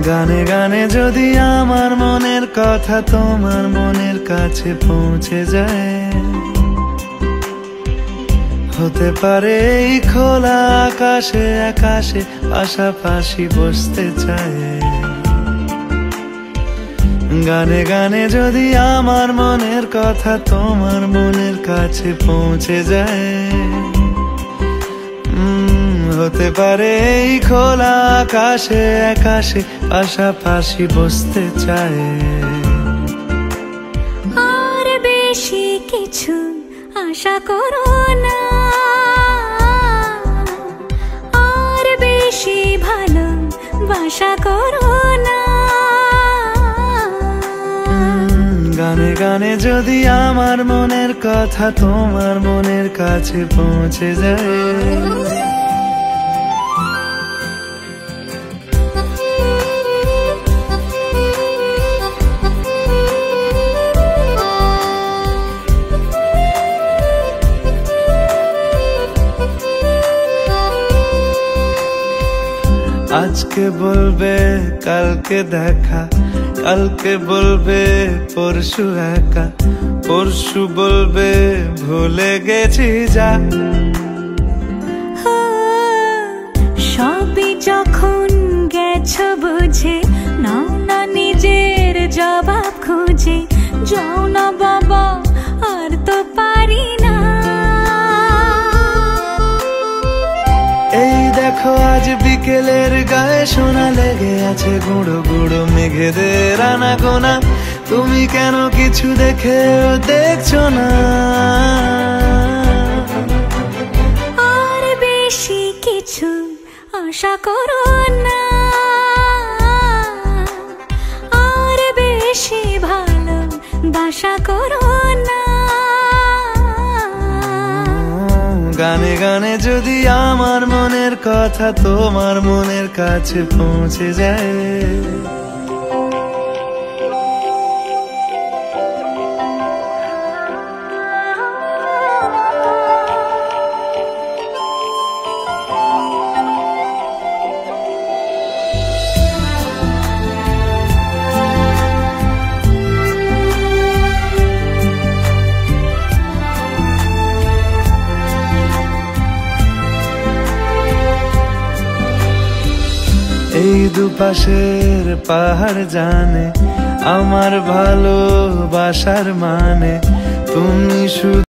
গানে গানে যদি আমার মনের কথা তোমার মনের কাছে পৌঁছে যায়, হতে পারে এই খোলা আকাশে আকাশে পাশাপাশি বসতে চায়। গানে গানে যদি আমার মনের কথা তোমার মনের কাছে পৌঁছে যায়, হতে পারে এই খোলা আকাশে আকাশে পাশাপাশি বসতে চায়। আর বেশি কিছু আশা করো না, আর বেশি ভালোবাসা করো না। গানে গানে যদি আমার মনের কথা তোমার মনের কাছে পৌঁছে যায়, আজকে বলবে কালকে দেখা, কালকে বলবে পরশু একা, পরশু বলবে ভুলে গেছি যা। সবই যখন গেছো বুঝে, নাও না নিজের জবাব খুঁজে। যাও না বাবা, আর তো পারি না। এই দেখো আজ বিকেলের গায়ে সোনা লেগে আছে গুঁড়ো গুঁড়ো মেঘেদের আনাগোনা। তুমি কেন কিছু দেখেও দেখছো না? আর বেশি কিছু আশা করো না, আর বেশি ভালোবাসা করো না। গানে গানে যদি আমার মনের কথা তোমার মনের কাছে পৌঁছে যায়, এই দুপাশের পাহাড় জানে আমার ভালোবাসার মানে। তুমি শুধু